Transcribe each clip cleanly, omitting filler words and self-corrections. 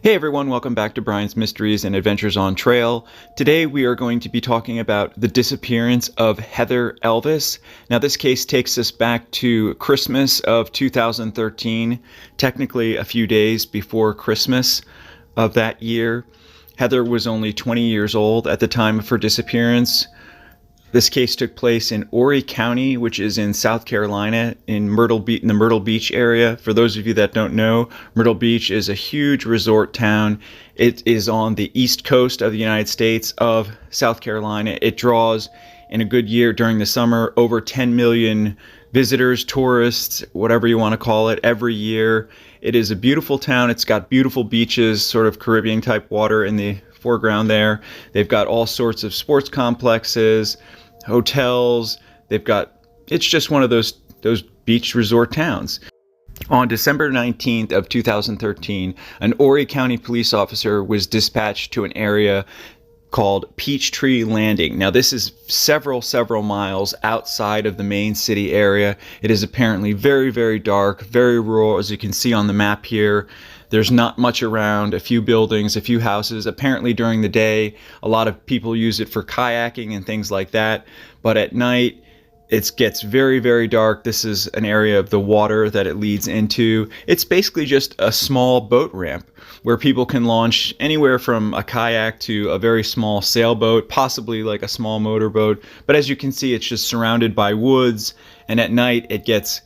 Hey everyone, welcome back to Brian's Mysteries and Adventures on Trail. Today we are going to be talking about the disappearance of Heather Elvis. Now this case takes us back to Christmas of 2013, technically a few days before Christmas of that year. Heather was only 20 years old at the time of her disappearance. This case took place in Hoory County, which is in South Carolina, in the Myrtle Beach area. For those of you that don't know, Myrtle Beach is a huge resort town. It is on the east coast of the United States of South Carolina. It draws, in a good year during the summer, over 10 million visitors, tourists, whatever you want to call it, every year. It is a beautiful town. It's got beautiful beaches, sort of Caribbean type water in the foreground there. They've got all sorts of sports complexes, hotels. It's just one of those beach resort towns. On December 19th of 2013, an Hoory County police officer was dispatched to an area called Peachtree Landing. Now this is several miles outside of the main city area. It is apparently very, very dark, very rural, as you can see on the map here. There's not much around, a few buildings, a few houses. Apparently during the day, a lot of people use it for kayaking and things like that. But at night, it gets very, very dark. This is an area of the water that it leads into. It's basically just a small boat ramp where people can launch anywhere from a kayak to a very small sailboat, possibly like a small motorboat. But as you can see, it's just surrounded by woods. And at night, it gets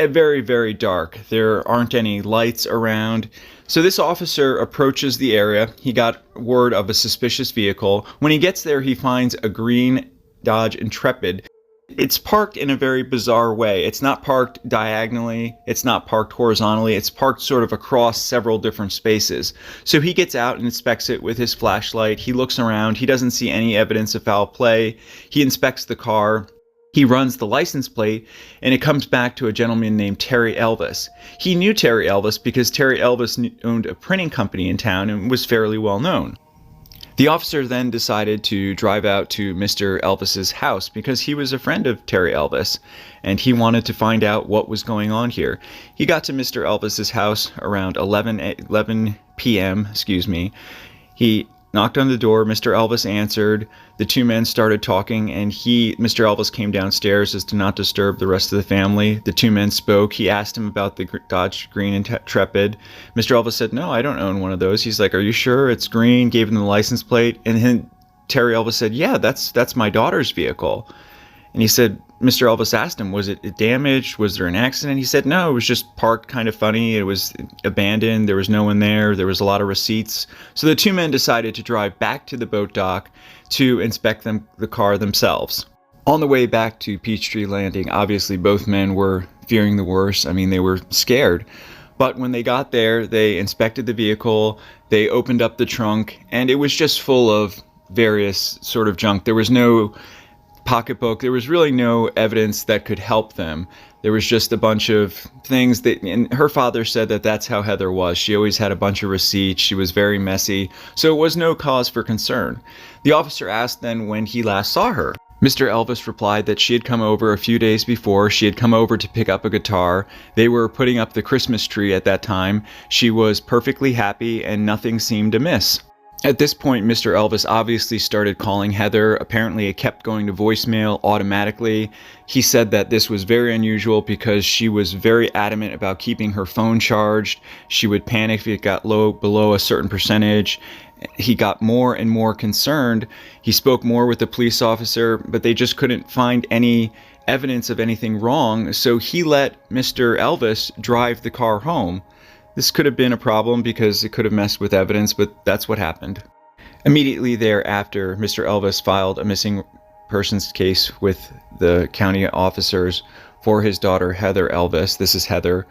very, very dark. There aren't any lights around. So this officer approaches the area. He got word of a suspicious vehicle. When he gets there, he finds a green Dodge Intrepid. It's parked in a very bizarre way. It's not parked diagonally. It's not parked horizontally. It's parked sort of across several different spaces. So he gets out and inspects it with his flashlight. He looks around. He doesn't see any evidence of foul play. He inspects the car. He runs the license plate, and it comes back to a gentleman named Terry Elvis. He knew Terry Elvis because Terry Elvis owned a printing company in town and was fairly well known. The officer then decided to drive out to Mr. Elvis's house because he was a friend of Terry Elvis, and he wanted to find out what was going on here. He got to Mr. Elvis's house around 11 p.m. He knocked on the door. Mr. Elvis answered. The two men started talking, and Mr. Elvis came downstairs as to not disturb the rest of the family. The two men spoke. He asked him about the Dodge Green Intrepid. Mr. Elvis said, "No, I don't own one of those." He's like, "Are you sure it's green?" Gave him the license plate, and then Terry Elvis said, "Yeah, that's my daughter's vehicle." And he said, Mr. Elvis asked him, was it damaged? Was there an accident? He said, no, it was just parked kind of funny. It was abandoned. There was no one there. There was a lot of receipts. So the two men decided to drive back to the boat dock to inspect the car themselves. On the way back to Peachtree Landing, obviously both men were fearing the worst. I mean, they were scared. But when they got there, they inspected the vehicle. They opened up the trunk, and it was just full of various sort of junk. There was no pocketbook. There was really no evidence that could help them. There was just a bunch of things and her father said that that's how Heather was. She always had a bunch of receipts. She was very messy. So it was no cause for concern. The officer asked then when he last saw her. Mr. Elvis replied that she had come over a few days before. She had come over to pick up a guitar. They were putting up the Christmas tree at that time. She was perfectly happy and nothing seemed amiss. At this point, Mr. Elvis obviously started calling Heather. Apparently, it kept going to voicemail automatically. He said that this was very unusual because she was very adamant about keeping her phone charged. She would panic if it got below a certain percentage. He got more and more concerned. He spoke more with the police officer, but they just couldn't find any evidence of anything wrong. So he let Mr. Elvis drive the car home. This could have been a problem because it could have messed with evidence, but that's what happened. Immediately thereafter, Mr. Elvis filed a missing persons case with the county officers for his daughter, Heather Elvis. This is Heather.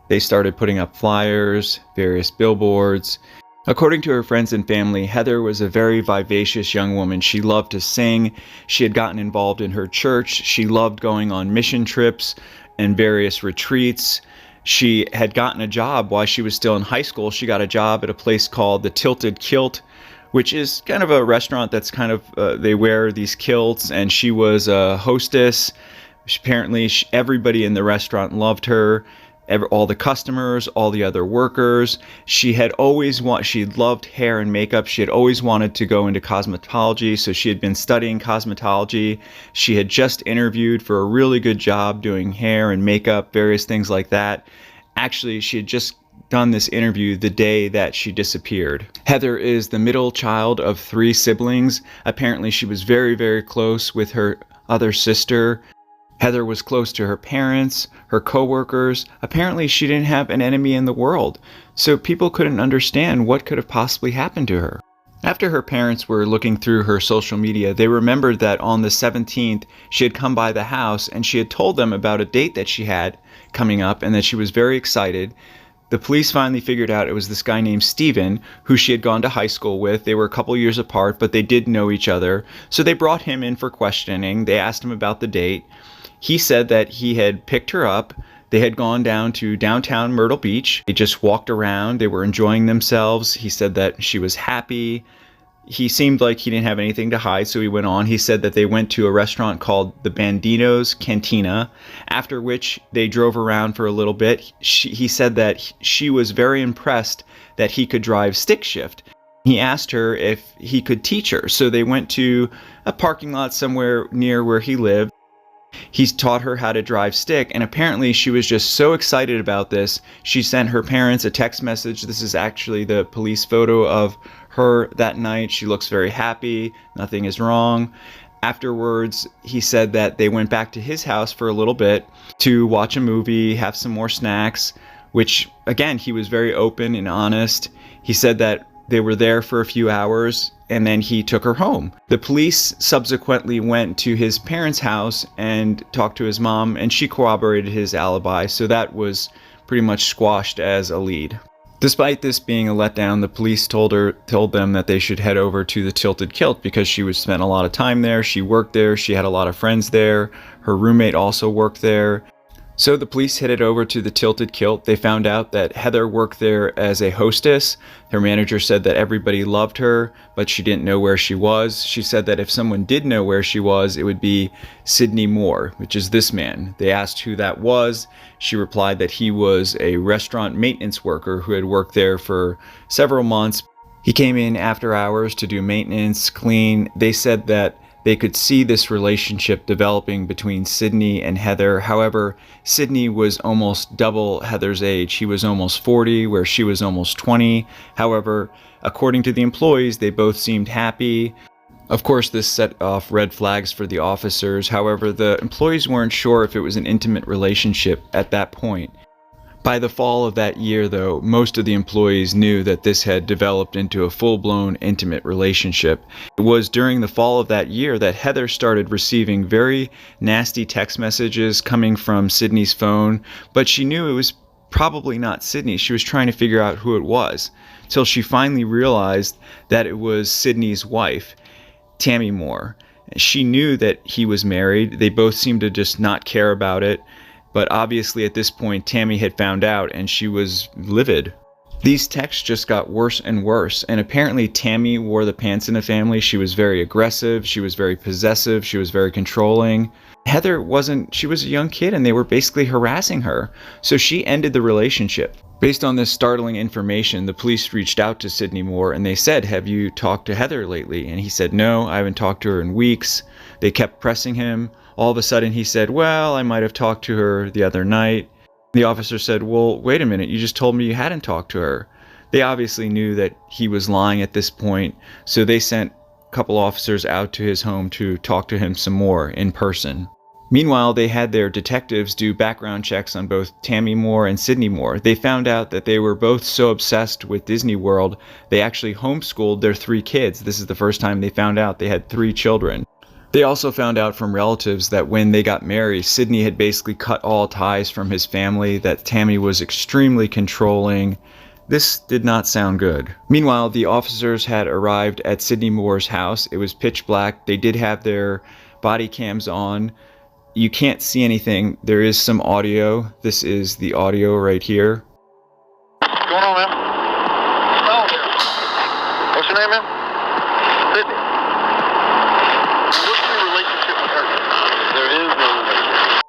They started putting up flyers, various billboards. According to her friends and family, Heather was a very vivacious young woman. She loved to sing. She had gotten involved in her church. She loved going on mission trips and various retreats. She had gotten a job while she was still in high school. She got a job at a place called the Tilted Kilt, which is kind of a restaurant that's kind of, they wear these kilts, and she was a hostess. Apparently, everybody in the restaurant loved her. all the customers, all the other workers. She loved hair and makeup. She had always wanted to go into cosmetology, so she had been studying cosmetology. She had just interviewed for a really good job doing hair and makeup, various things like that. Actually, she had just done this interview the day that she disappeared. Heather is the middle child of 3 siblings. Apparently, she was very, very close with her other sister. Heather was close to her parents, her coworkers. Apparently, she didn't have an enemy in the world, so people couldn't understand what could have possibly happened to her. After her parents were looking through her social media, they remembered that on the 17th, she had come by the house and she had told them about a date that she had coming up and that she was very excited. The police finally figured out it was this guy named Steven, who she had gone to high school with. They were a couple years apart, but they did know each other. So they brought him in for questioning. They asked him about the date. He said that he had picked her up. They had gone down to downtown Myrtle Beach. They just walked around. They were enjoying themselves. He said that she was happy. He seemed like he didn't have anything to hide, so he went on. He said that they went to a restaurant called the Bandino's Cantina, after which they drove around for a little bit. He said that she was very impressed that he could drive stick shift. He asked her if he could teach her, so they went to a parking lot somewhere near where he lived. He's taught her how to drive stick, and apparently she was just so excited about this, she sent her parents a text message. This is actually the police photo of her that night. She looks very happy. Nothing is wrong. Afterwards, he said that they went back to his house for a little bit to watch a movie, have some more snacks, which, again, he was very open and honest. He said that they were there for a few hours, and then he took her home. The police subsequently went to his parents' house and talked to his mom, and she corroborated his alibi, so that was pretty much squashed as a lead. Despite this being a letdown, the police told them that they should head over to the Tilted Kilt because she would spend a lot of time there. She worked there. She had a lot of friends there. Her roommate also worked there. So the police headed over to the Tilted Kilt. They found out that Heather worked there as a hostess. Her manager said that everybody loved her, but she didn't know where she was. She said that if someone did know where she was, it would be Sidney Moore, which is this man. They asked who that was. She replied that he was a restaurant maintenance worker who had worked there for several months. He came in after hours to do maintenance, clean. They said that they could see this relationship developing between Sidney and Heather. However, Sidney was almost double Heather's age. He was almost 40, where she was almost 20. However, according to the employees, they both seemed happy. Of course, this set off red flags for the officers. However, the employees weren't sure if it was an intimate relationship at that point. By the fall of that year, though, most of the employees knew that this had developed into a full-blown intimate relationship. It was during the fall of that year that Heather started receiving very nasty text messages coming from Sidney's phone, but she knew it was probably not Sidney. She was trying to figure out who it was, till she finally realized that it was Sidney's wife, Tammy Moore. She knew that he was married. They both seemed to just not care about it. But obviously at this point, Tammy had found out and she was livid. These texts just got worse and worse, and apparently Tammy wore the pants in the family. She was very aggressive, she was very possessive, she was very controlling. Heather wasn't, she was a young kid and they were basically harassing her, so she ended the relationship. Based on this startling information, the police reached out to Sidney Moore and they said, "Have you talked to Heather lately?" And he said, "No, I haven't talked to her in weeks." They kept pressing him. All of a sudden he said, "Well, I might have talked to her the other night." The officer said, "Well, wait a minute, you just told me you hadn't talked to her." They obviously knew that he was lying at this point, so they sent a couple officers out to his home to talk to him some more in person. Meanwhile, they had their detectives do background checks on both Tammy Moore and Sidney Moore. They found out that they were both so obsessed with Disney World, they actually homeschooled their 3 kids. This is the first time they found out they had 3 children. They also found out from relatives that when they got married, Sidney had basically cut all ties from his family, that Tammy was extremely controlling. This did not sound good. Meanwhile, the officers had arrived at Sidney Moore's house. It was pitch black. They did have their body cams on. You can't see anything. There is some audio. This is the audio right here. What's going on, man? Oh, yeah. What's your name, man? Sidney. What's your relationship with her? There is no relationship.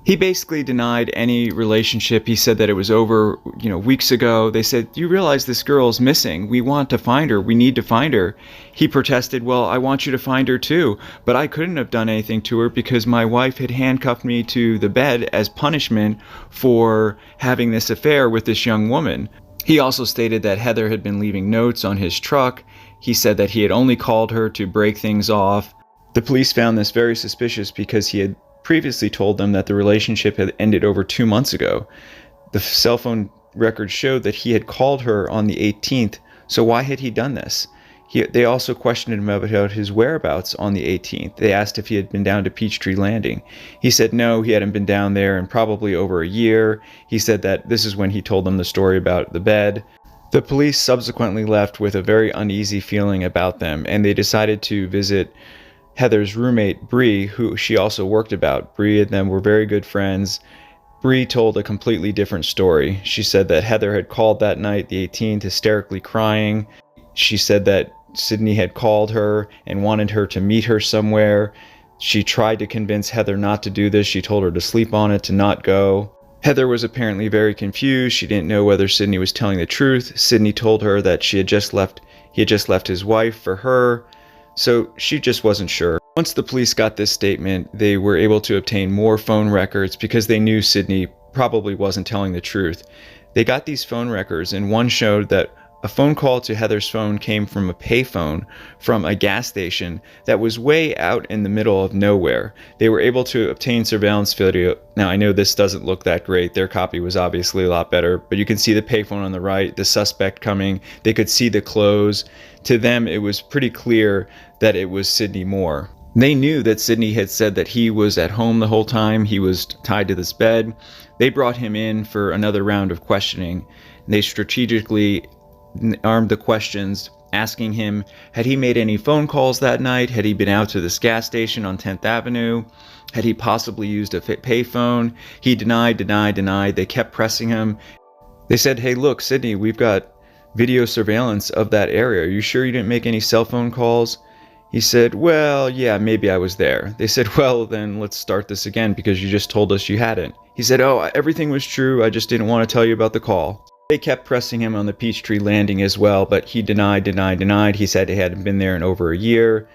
He basically denied any relationship. He said that it was over, weeks ago. They said, "You realize this girl's missing. We want to find her. We need to find her." He protested, "Well, I want you to find her too, but I couldn't have done anything to her because my wife had handcuffed me to the bed as punishment for having this affair with this young woman." He also stated that Heather had been leaving notes on his truck. He said that he had only called her to break things off. The police found this very suspicious because he had previously told them that the relationship had ended over 2 months ago. The cell phone records showed that he had called her on the 18th, so why had he done this? They also questioned him about his whereabouts on the 18th. They asked if he had been down to Peachtree Landing. He said no, he hadn't been down there in probably over a year. He said that this is when he told them the story about the bed. The police subsequently left with a very uneasy feeling about them, and they decided to visit Heather's roommate, Bree, who she also worked about. Bree and them were very good friends. Bree told a completely different story. She said that Heather had called that night, the 18th, hysterically crying. She said that Sidney had called her and wanted her to meet her somewhere. She tried to convince Heather not to do this. She told her to sleep on it, to not go. Heather was apparently very confused. She didn't know whether Sidney was telling the truth. Sidney told her that he had just left his wife for her. So she just wasn't sure. Once the police got this statement, they were able to obtain more phone records because they knew Sidney probably wasn't telling the truth. They got these phone records, and one showed that a phone call to Heather's phone came from a payphone from a gas station that was way out in the middle of nowhere. They were able to obtain surveillance video. Now, I know this doesn't look that great. Their copy was obviously a lot better, but you can see the payphone on the right, the suspect coming. They could see the clothes. To them, it was pretty clear that it was Sidney Moore. They knew that Sidney had said that he was at home the whole time. He was tied to this bed. They brought him in for another round of questioning. They strategically armed the questions, asking him, had he made any phone calls that night? Had he been out to this gas station on 10th Avenue? Had he possibly used a payphone? He denied. They kept pressing him. They said, "Hey, look, Sidney, we've got video surveillance of that area. Are you sure you didn't make any cell phone calls?" He said, "Well, yeah, maybe I was there." They said, "Well, then let's start this again because you just told us you hadn't." He said, "Oh, everything was true. I just didn't want to tell you about the call." They kept pressing him on the Peachtree Landing as well, but he denied. He said he hadn't been there in over a year.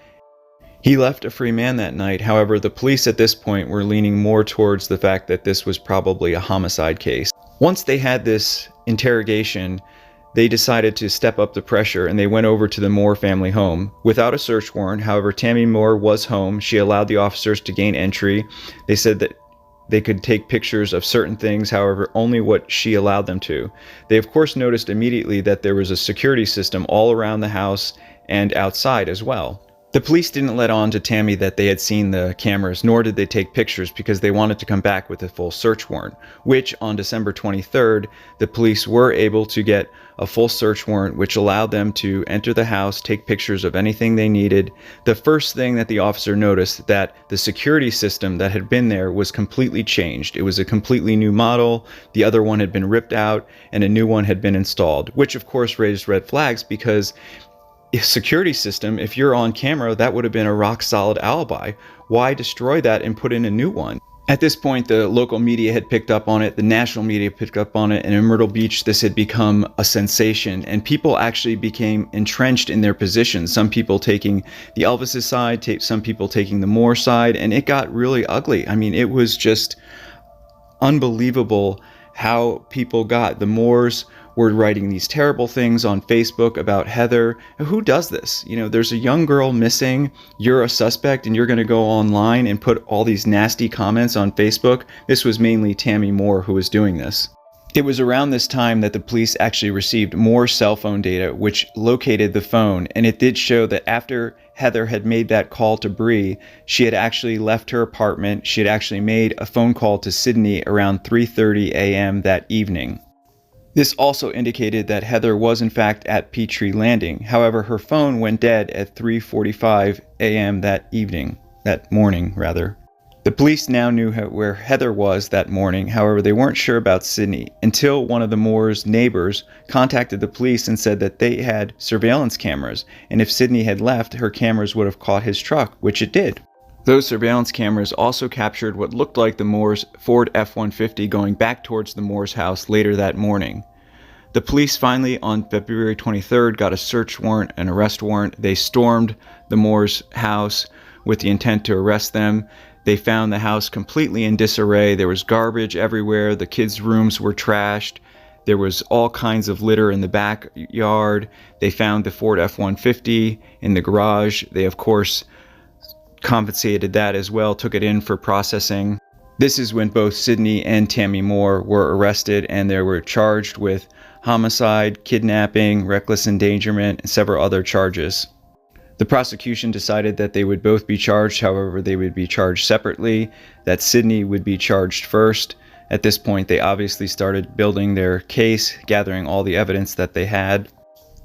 He left a free man that night. However, the police at this point were leaning more towards the fact that this was probably a homicide case. Once they had this interrogation, they decided to step up the pressure, and they went over to the Moore family home without a search warrant. However, Tammy Moore was home. She allowed the officers to gain entry. They said that they could take pictures of certain things, however, only what she allowed them to. They, of course, noticed immediately that there was a security system all around the house and outside as well. The police didn't let on to Tammy that they had seen the cameras, nor did they take pictures because they wanted to come back with a full search warrant, which on December 23rd, the police were able to get a full search warrant, which allowed them to enter the house, take pictures of anything they needed. The first thing that the officer noticed that the security system that had been there was completely changed. It was a completely new model. The other one had been ripped out and a new one had been installed, which of course raised red flags because security system, if you're on camera, that would have been a rock solid alibi. Why destroy that and put in a new one? At this point, the local media had picked up on it, the national media picked up on it, and in Myrtle Beach, this had become a sensation, and people actually became entrenched in their positions. Some people taking the Elvis side, some people taking the Moore side, and it got really ugly. I mean, it was just unbelievable how people got. The Moores were writing these terrible things on Facebook about Heather. Who does this? There's a young girl missing, you're a suspect, and you're going to go online and put all these nasty comments on Facebook. This was mainly Tammy Moore who was doing this. It was around this time that the police actually received more cell phone data, which located the phone, and it did show that after Heather had made that call to Bree, she had actually left her apartment. She had actually made a phone call to Sidney around 3:30 a.m. that evening. This also indicated that Heather was in fact at Peachtree Landing. However, her phone went dead at 3:45 a.m. that morning. The police now knew where Heather was that morning. However, they weren't sure about Sidney until one of the Moore's neighbors contacted the police and said that they had surveillance cameras, and if Sidney had left, her cameras would have caught his truck, which it did. Those surveillance cameras also captured what looked like the Moore's Ford F-150 going back towards the Moore's house later that morning. The police finally, on February 23rd, got a search warrant, an arrest warrant. They stormed the Moore's house with the intent to arrest them. They found the house completely in disarray. There was garbage everywhere. The kids' rooms were trashed. There was all kinds of litter in the backyard. They found the Ford F-150 in the garage. They, of course, confiscated that as well, took it in for processing. This is when both Sidney and Tammy Moore were arrested, and they were charged with homicide, kidnapping, reckless endangerment, and several other charges. The prosecution decided that they would both be charged, however, they would be charged separately, that Sidney would be charged first. At this point, they obviously started building their case, gathering all the evidence that they had.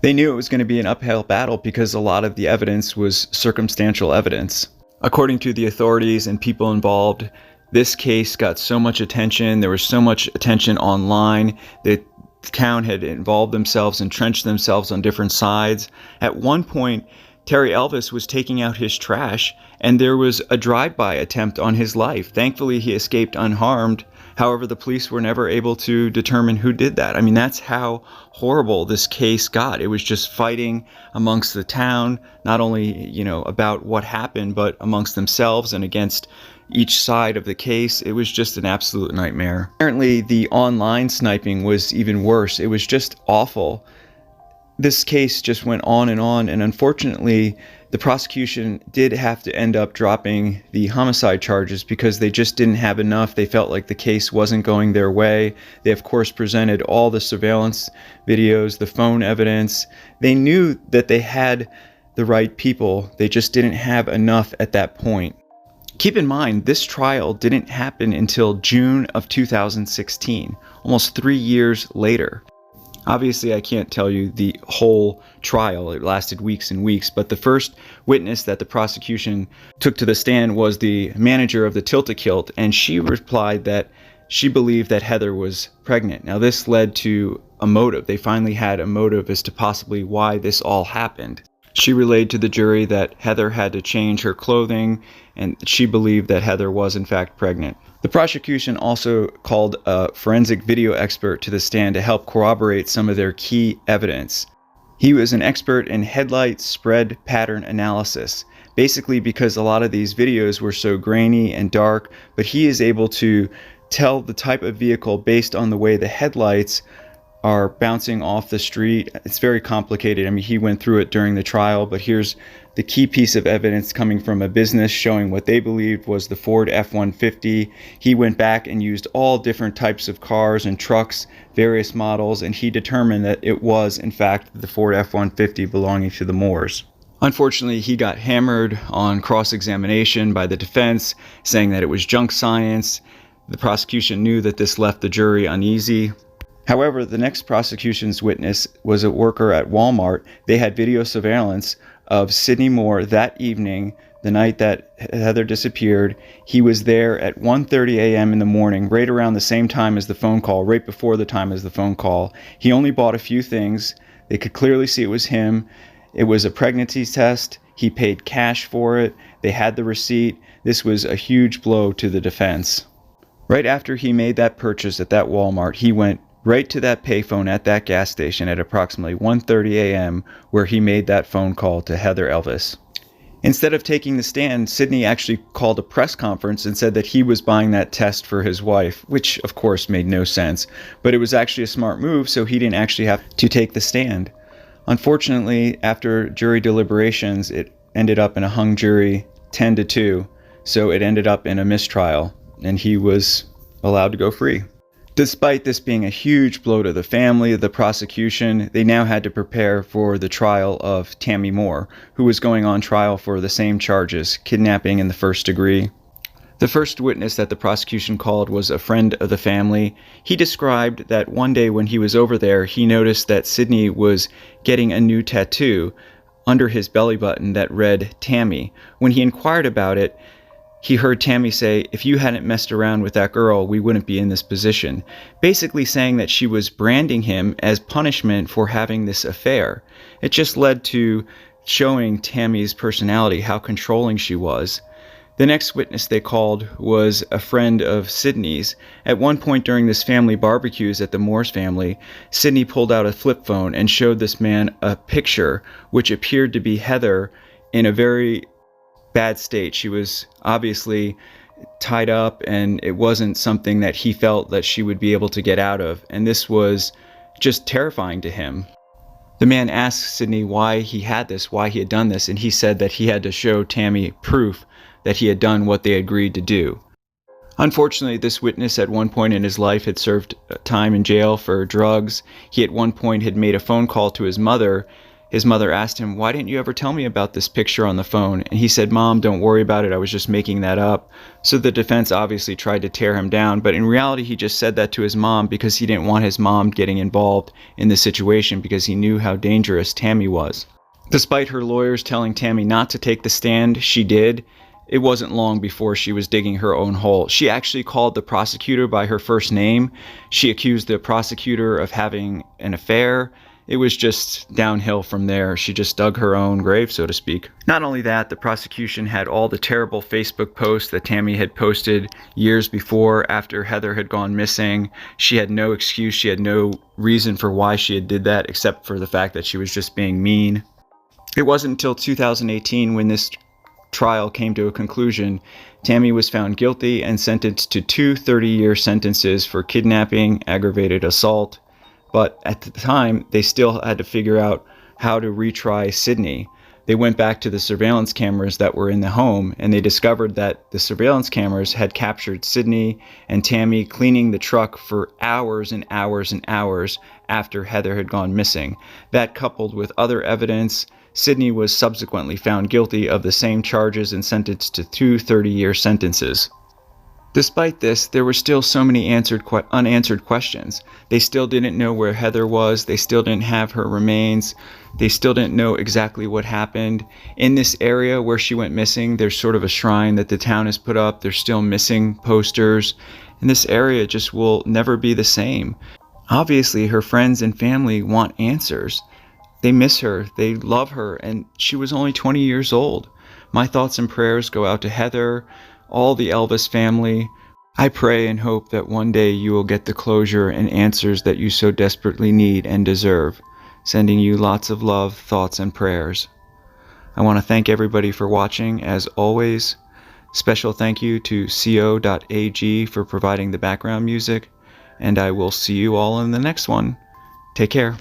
They knew it was going to be an uphill battle because a lot of the evidence was circumstantial evidence. According to the authorities and people involved, this case got so much attention. There was so much attention online. The town had involved themselves, entrenched themselves on different sides. At one point, Terry Elvis was taking out his trash, and there was a drive-by attempt on his life. Thankfully, he escaped unharmed. However, the police were never able to determine who did that. I mean, that's how horrible this case got. It was just fighting amongst the town, not only, about what happened, but amongst themselves and against each side of the case. It was just an absolute nightmare. Apparently, the online sniping was even worse. It was just awful. This case just went on, and unfortunately, the prosecution did have to end up dropping the homicide charges because they just didn't have enough. They felt like the case wasn't going their way. They, of course, presented all the surveillance videos, the phone evidence. They knew that they had the right people. They just didn't have enough at that point. Keep in mind, this trial didn't happen until June of 2016, almost 3 years later. Obviously, I can't tell you the whole trial. It lasted weeks and weeks, but the first witness that the prosecution took to the stand was the manager of the Tilt-A-Kilt, and she replied that she believed that Heather was pregnant. Now, this led to a motive. They finally had a motive as to possibly why this all happened. She relayed to the jury that Heather had to change her clothing, and she believed that Heather was in fact pregnant. The prosecution also called a forensic video expert to the stand to help corroborate some of their key evidence. He was an expert in headlight spread pattern analysis, basically because a lot of these videos were so grainy and dark, but he is able to tell the type of vehicle based on the way the headlights are bouncing off the street. It's very complicated. I mean, he went through it during the trial, but here's the key piece of evidence coming from a business showing what they believed was the Ford F-150. He went back and used all different types of cars and trucks, various models, and he determined that it was, in fact, the Ford F-150 belonging to the Moores. Unfortunately, he got hammered on cross-examination by the defense, saying that it was junk science. The prosecution knew that this left the jury uneasy. However, the next prosecution's witness was a worker at Walmart. They had video surveillance of Sidney Moore that evening, the night that Heather disappeared. He was there at 1:30 a.m. in the morning, right around the same time as the phone call, right before the time as the phone call. He only bought a few things. They could clearly see it was him. It was a pregnancy test. He paid cash for it. They had the receipt. This was a huge blow to the defense. Right after he made that purchase at that Walmart, he went right to that payphone at that gas station at approximately 1:30 a.m. where he made that phone call to Heather Elvis. Instead of taking the stand, Sidney actually called a press conference and said that he was buying that test for his wife, which of course made no sense, but it was actually a smart move, so he didn't actually have to take the stand. Unfortunately, after jury deliberations, it ended up in a hung jury 10-2, so it ended up in a mistrial, and he was allowed to go free. Despite this being a huge blow to the family, the prosecution, they now had to prepare for the trial of Tammy Moore, who was going on trial for the same charges, kidnapping in the first degree. The first witness that the prosecution called was a friend of the family. He described that one day when he was over there, he noticed that Sidney was getting a new tattoo under his belly button that read Tammy. When he inquired about it, he heard Tammy say, "If you hadn't messed around with that girl, we wouldn't be in this position," basically saying that she was branding him as punishment for having this affair. It just led to showing Tammy's personality, how controlling she was. The next witness they called was a friend of Sidney's. At one point during this family barbecues at the Moore's family, Sidney pulled out a flip phone and showed this man a picture which appeared to be Heather in a very bad state. She was obviously tied up, and it wasn't something that he felt that she would be able to get out of, and this was just terrifying to him. The man asked Sidney why he had this, why he had done this, and he said that he had to show Tammy proof that he had done what they agreed to do. Unfortunately, this witness at one point in his life had served time in jail for drugs. He at one point had made a phone call to his mother. His mother asked him, "Why didn't you ever tell me about this picture on the phone?" And he said, "Mom, don't worry about it. I was just making that up." So the defense obviously tried to tear him down, but in reality, he just said that to his mom because he didn't want his mom getting involved in the situation because he knew how dangerous Tammy was. Despite her lawyers telling Tammy not to take the stand, she did. It wasn't long before she was digging her own hole. She actually called the prosecutor by her first name. She accused the prosecutor of having an affair. It was just downhill from there. She just dug her own grave, so to speak. Not only that, the prosecution had all the terrible Facebook posts that Tammy had posted years before after Heather had gone missing. She had no excuse. She had no reason for why she had did that except for the fact that she was just being mean. It wasn't until 2018 when this trial came to a conclusion. Tammy was found guilty and sentenced to 2 30-year sentences for kidnapping, aggravated assault. But at the time, they still had to figure out how to retry Sidney. They went back to the surveillance cameras that were in the home, and they discovered that the surveillance cameras had captured Sidney and Tammy cleaning the truck for hours and hours and hours after Heather had gone missing. That, coupled with other evidence, Sidney was subsequently found guilty of the same charges and sentenced to 2 30-year sentences. Despite this, there were still so many unanswered questions. They still didn't know where Heather was. They still didn't have her remains. They still didn't know exactly what happened. In this area where she went missing, there's sort of a shrine that the town has put up. There's still missing posters. And this area just will never be the same. Obviously, her friends and family want answers. They miss her. They love her. And she was only 20 years old. My thoughts and prayers go out to Heather, all the Elvis family. I pray and hope that one day you will get the closure and answers that you so desperately need and deserve. Sending you lots of love, thoughts, and prayers. I want to thank everybody for watching, as always. Special thank you to co.ag for providing the background music, and I will see you all in the next one. Take care.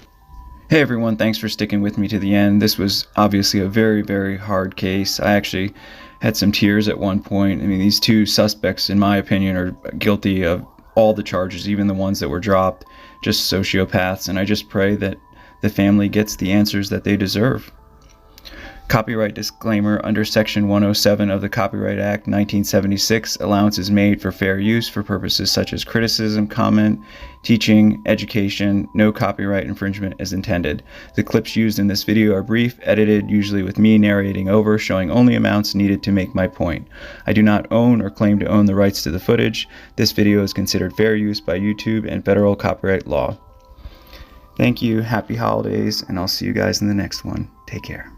Hey everyone, thanks for sticking with me to the end. This was obviously a very, very hard case. I actually had some tears at one point. I mean, these two suspects, in my opinion, are guilty of all the charges, even the ones that were dropped, just sociopaths, and I just pray that the family gets the answers that they deserve. Copyright disclaimer: under Section 107 of the Copyright Act 1976, allowance is made for fair use for purposes such as criticism, comment, teaching, education. No copyright infringement is intended. The clips used in this video are brief, edited, usually with me narrating over, showing only amounts needed to make my point. I do not own or claim to own the rights to the footage. This video is considered fair use by YouTube and federal copyright law. Thank you, happy holidays, and I'll see you guys in the next one. Take care.